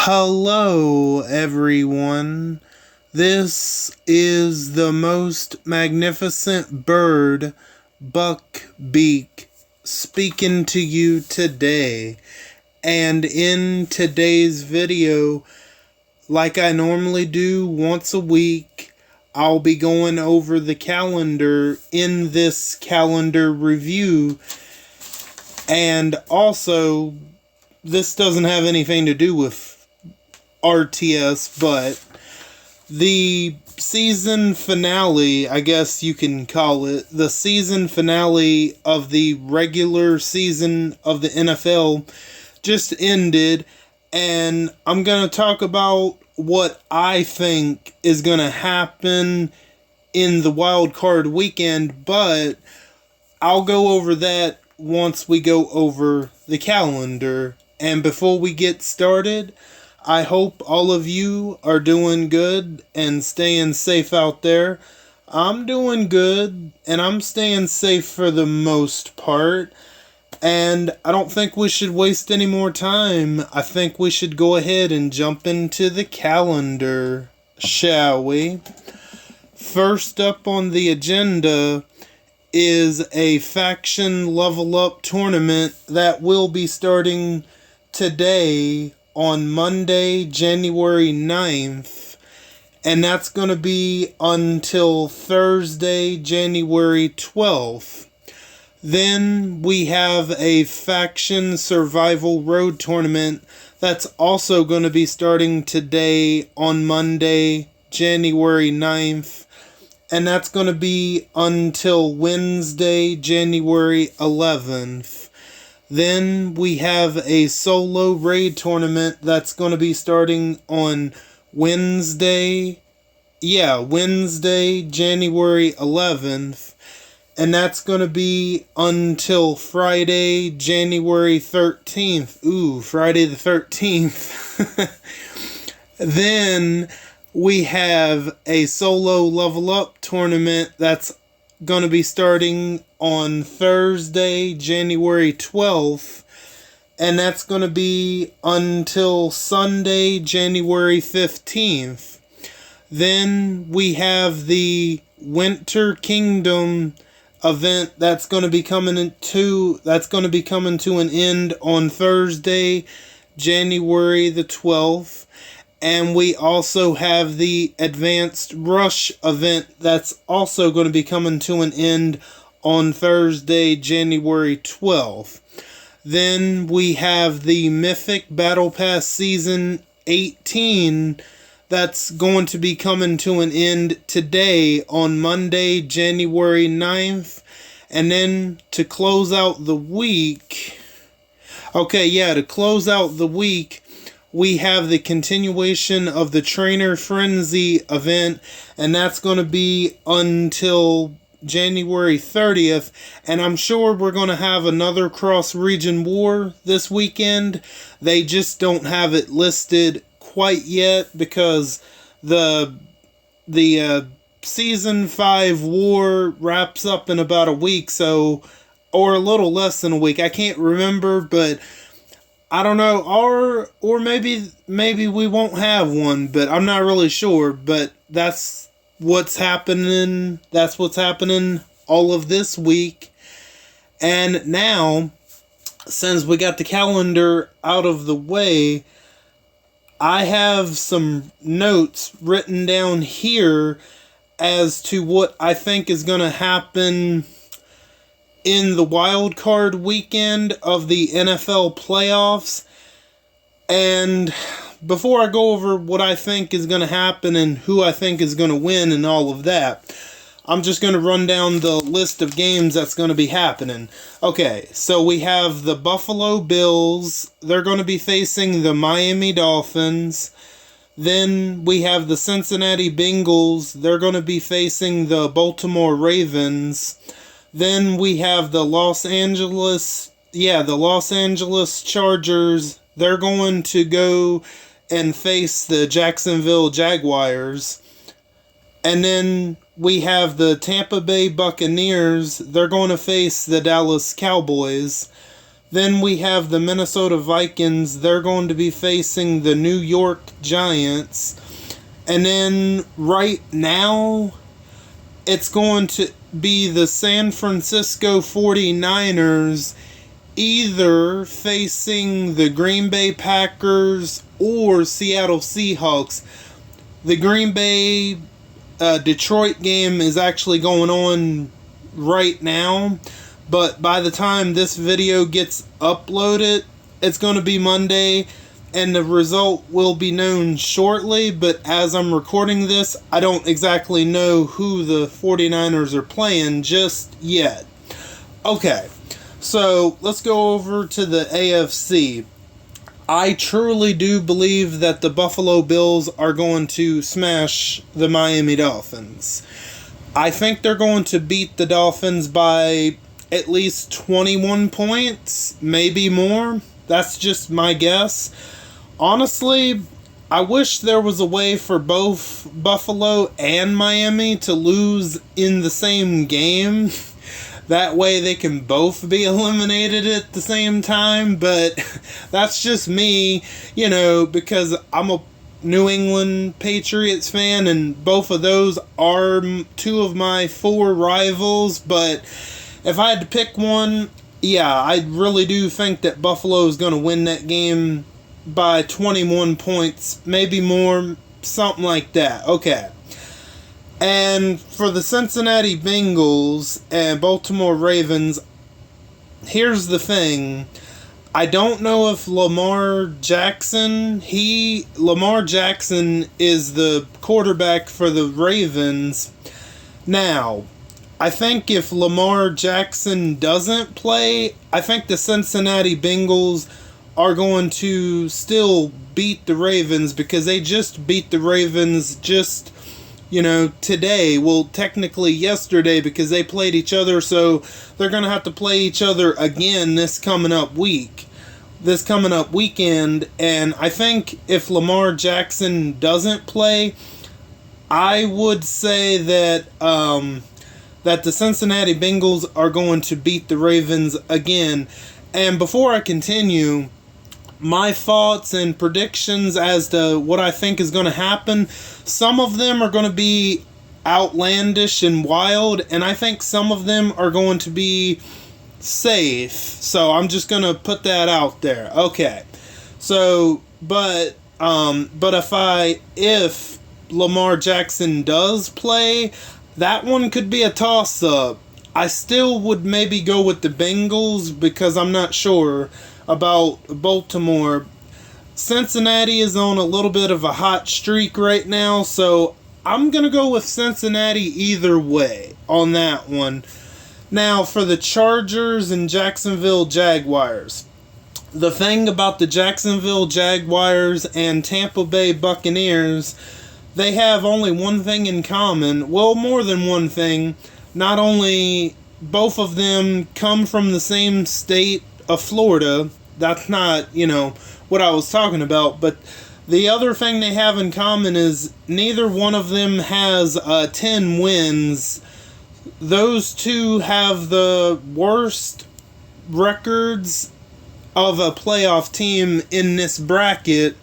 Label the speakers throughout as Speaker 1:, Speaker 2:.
Speaker 1: Hello, everyone. This is the most magnificent bird, Beak, speaking to you today. And in today's video, like I normally do once a week, I'll be going over the calendar in this calendar review. And also, this doesn't have anything to do with RTS, but the season finale, I guess you can call it, the season finale of the regular season of the NFL just ended, and I'm going to talk about what I think is going to happen in the wild card weekend, but I'll go over that once we go over the calendar. And before we get started, I hope all of you are doing good and staying safe out there. I'm doing good, and I'm staying safe for the most part. And I don't think we should waste any more time. I think we should go ahead and jump into the calendar, shall we? First up on the agenda is a faction level up tournament that will be starting today on Monday, January 9th, and that's going to be until Thursday, January 12th. Then we have a faction survival road tournament that's also going to be starting today on Monday, January 9th, and that's going to be until Wednesday, January 11th. Then we have a solo raid tournament that's going to be starting on Wednesday, January 11th. And that's going to be until Friday, January 13th. Ooh, Friday the 13th. Then we have a solo level up tournament that's going to be starting on Thursday, January 12th, and that's going to be until Sunday, January 15th. Then we have the Winter Kingdom event that's going to be coming to an end on Thursday, January the 12th. And we also have the Advanced Rush event that's also going to be coming to an end on Thursday, January 12th. Then we have the Mythic Battle Pass Season 18 that's going to be coming to an end today on Monday, January 9th. And then to close out the week, we have the continuation of the Trainer Frenzy event, and that's going to be until January 30th, and I'm sure we're going to have another cross-region war this weekend. They just don't have it listed quite yet because the Season 5 war wraps up in about a week, or a little less than a week. I can't remember, but I don't know, or maybe we won't have one, but I'm not really sure. But that's what's happening. That's what's happening all of this week. And now, since we got the calendar out of the way, I have some notes written down here as to what I think is going to happen in the wild card weekend of the NFL playoffs. And before I go over what I think is going to happen and who I think is going to win and all of that, I'm just going to run down the list of games that's going to be happening. Okay, so we have the Buffalo Bills. They're going to be facing the Miami Dolphins. Then we have the Cincinnati Bengals. They're going to be facing the Baltimore Ravens. Then we have the Los Angeles Chargers. They're going to go and face the Jacksonville Jaguars. And then we have the Tampa Bay Buccaneers. They're going to face the Dallas Cowboys. Then we have the Minnesota Vikings. They're going to be facing the New York Giants. And then right now, it's going to be the San Francisco 49ers either facing the Green Bay Packers or Seattle Seahawks. The Green Bay Detroit game is actually going on right now, but by the time this video gets uploaded, it's going to be Monday, and the result will be known shortly. But as I'm recording this, I don't exactly know who the 49ers are playing just yet. Okay, so let's go over to the AFC. I truly do believe that the Buffalo Bills are going to smash the Miami Dolphins. I think they're going to beat the Dolphins by at least 21 points, maybe more. That's just my guess. Honestly, I wish there was a way for both Buffalo and Miami to lose in the same game. That way they can both be eliminated at the same time, but that's just me, because I'm a New England Patriots fan, and both of those are two of my four rivals. But if I had to pick one, yeah, I really do think that Buffalo is going to win that game by 21 points, maybe more, something like that. Okay. And for the Cincinnati Bengals and Baltimore Ravens, here's the thing. I don't know if Lamar Jackson is the quarterback for the Ravens. Now, I think if Lamar Jackson doesn't play, I think the Cincinnati Bengals are going to still beat the Ravens, because they just beat the Ravens today. Well, technically yesterday, because they played each other, so they're going to have to play each other again this coming up weekend. And I think if Lamar Jackson doesn't play, I would say that that the Cincinnati Bengals are going to beat the Ravens again. And before I continue, my thoughts and predictions as to what I think is going to happen, some of them are going to be outlandish and wild, and I think some of them are going to be safe. So I'm just going to put that out there. Okay. So, but if Lamar Jackson does play, that one could be a toss-up. I still would maybe go with the Bengals, because I'm not sure about Baltimore. Cincinnati is on a little bit of a hot streak right now, so I'm going to go with Cincinnati either way on that one. Now, for the Chargers and Jacksonville Jaguars. The thing about the Jacksonville Jaguars and Tampa Bay Buccaneers, they have only one thing in common. Well, more than one thing. Not only both of them come from the same state of Florida. That's not, what I was talking about. But the other thing they have in common is neither one of them has 10 wins. Those two have the worst records of a playoff team in this bracket.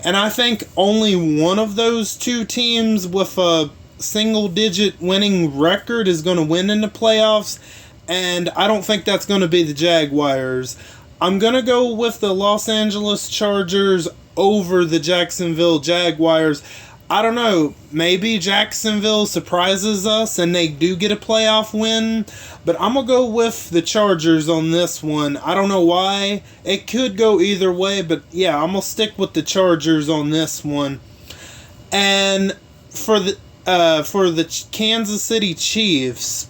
Speaker 1: And I think only one of those two teams with a single-digit winning record is going to win in the playoffs. And I don't think that's going to be the Jaguars. I'm going to go with the Los Angeles Chargers over the Jacksonville Jaguars. I don't know. Maybe Jacksonville surprises us and they do get a playoff win. But I'm going to go with the Chargers on this one. I don't know why. It could go either way. But yeah, I'm going to stick with the Chargers on this one. And for the Kansas City Chiefs,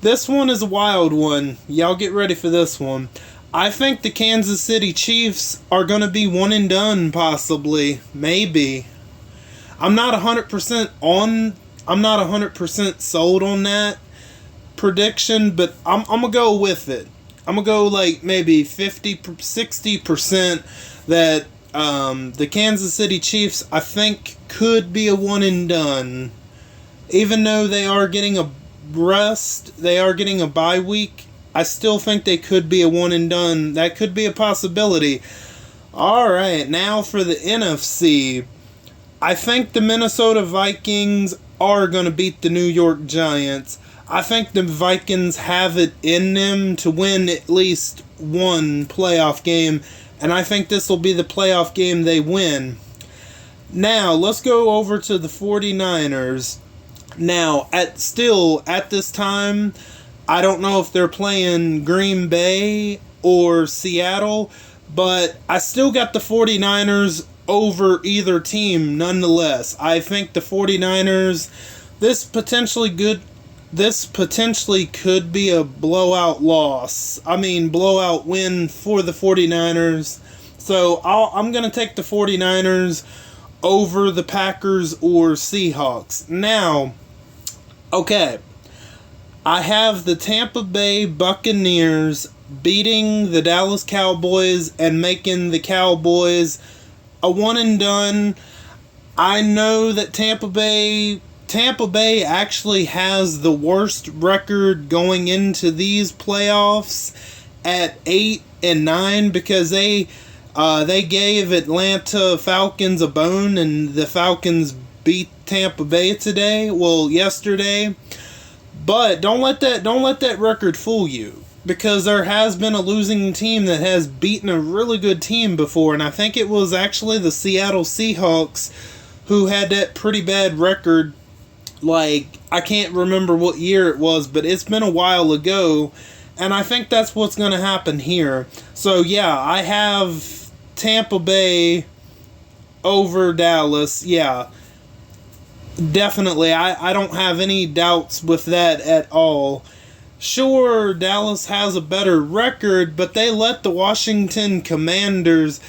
Speaker 1: this one is a wild one. Y'all get ready for this one. I think the Kansas City Chiefs are going to be one and done, possibly. Maybe. I'm not 100% sold on that prediction, but I'm going to go with it. I'm going to go like maybe 60% that the Kansas City Chiefs, I think, could be a one and done. Even though they are getting a rest, they are getting a bye week I still think they could be a one and done. That could be a possibility. All right, now for the NFC. I think the Minnesota Vikings are going to beat the New York Giants. I think the Vikings have it in them to win at least one playoff game, and I think this will be the playoff game they win. Now, let's go over to the 49ers. Now, at this time, I don't know if they're playing Green Bay or Seattle, but I still got the 49ers over either team nonetheless. I think the 49ers, this potentially could be a blowout blowout win for the 49ers. So I'm going to take the 49ers over the Packers or Seahawks. Now, okay, I have the Tampa Bay Buccaneers beating the Dallas Cowboys and making the Cowboys a one and done. I know that Tampa Bay actually has the worst record going into these playoffs at 8-9 because they gave Atlanta Falcons a bone, and the Falcons beat Tampa Bay yesterday. But don't let that record fool you, because there has been a losing team that has beaten a really good team before, and I think it was actually the Seattle Seahawks who had that pretty bad record. Like, I can't remember what year it was, but it's been a while ago, and I think that's what's going to happen here. So yeah, I have Tampa Bay over Dallas. Yeah, definitely. I don't have any doubts with that at all. Sure, Dallas has a better record, but they let the Washington Commanders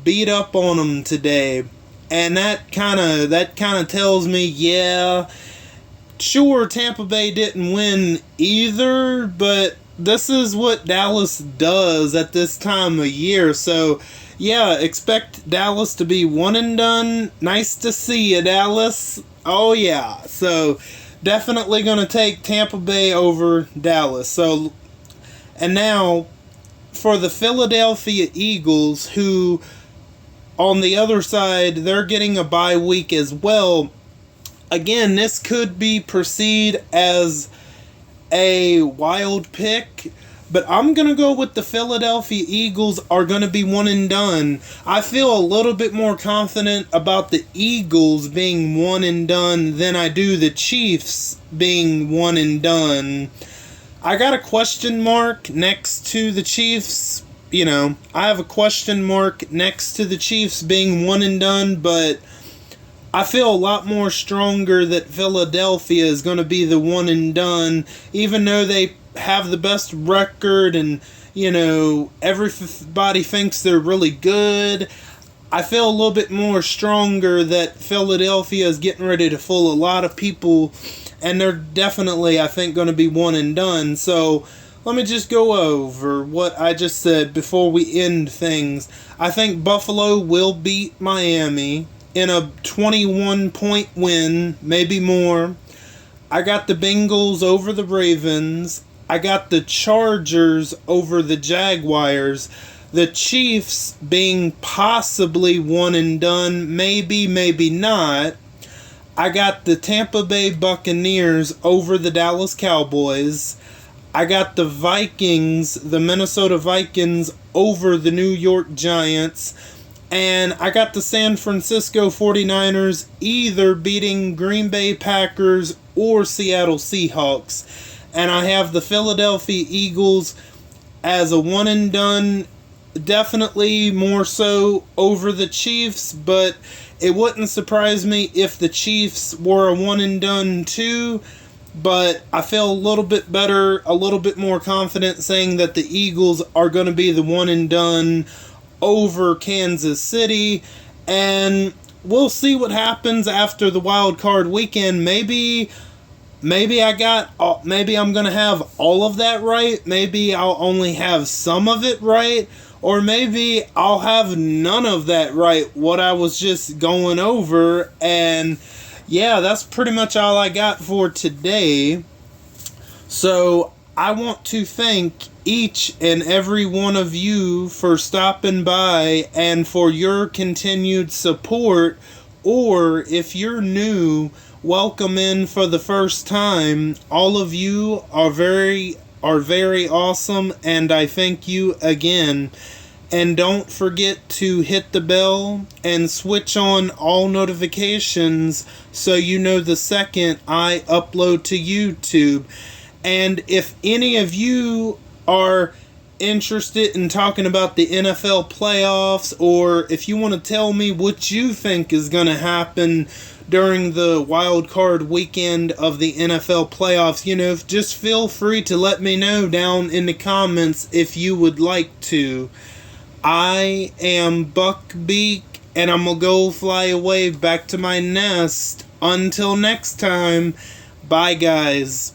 Speaker 1: beat up on them today. And that kind of tells me, yeah, sure, Tampa Bay didn't win either, but this is what Dallas does at this time of year. So, yeah, expect Dallas to be one and done. Nice to see you, Dallas. Oh, yeah. So, definitely going to take Tampa Bay over Dallas. So, and now for the Philadelphia Eagles, who on the other side, they're getting a bye week as well. Again, this could be perceived as a wild pick, but I'm going to go with the Philadelphia Eagles are going to be one and done. I feel a little bit more confident about the Eagles being one and done than I do the Chiefs being one and done. I got a question mark next to the Chiefs. I have a question mark next to the Chiefs being one and done, but I feel a lot more stronger that Philadelphia is going to be the one and done, even though they have the best record and, everybody thinks they're really good. I feel a little bit more stronger that Philadelphia is getting ready to fool a lot of people, and they're definitely, I think, going to be one and done. So let me just go over what I just said before we end things. I think Buffalo will beat Miami in a 21-point win, maybe more. I got the Bengals over the Ravens. I got the Chargers over the Jaguars. The Chiefs being possibly one and done, maybe not. I got the Tampa Bay Buccaneers over the Dallas Cowboys. I got the Minnesota Vikings over the New York Giants. And I got the San Francisco 49ers either beating Green Bay Packers or Seattle Seahawks. And I have the Philadelphia Eagles as a one and done, definitely more so over the Chiefs, but it wouldn't surprise me if the Chiefs were a one and done too. But I feel a little bit better, a little bit more confident saying that the Eagles are going to be the one and done over Kansas City, and we'll see what happens after the wild card weekend. Maybe I'm gonna have all of that right. Maybe I'll only have some of it right, or maybe I'll have none of that right. What I was just going over, and yeah, that's pretty much all I got for today. So I want to thank each and every one of you for stopping by and for your continued support. Or if you're new, welcome in for the first time. All of you are very awesome, and I thank you again. And don't forget to hit the bell and switch on all notifications so you know the second I upload to YouTube. And if any of you are interested in talking about the NFL playoffs, or if you want to tell me what you think is going to happen during the wild card weekend of the NFL playoffs, just feel free to let me know down in the comments if you would like to. I am Buck Beak, and I'm gonna go fly away back to my nest. Until next time, bye guys.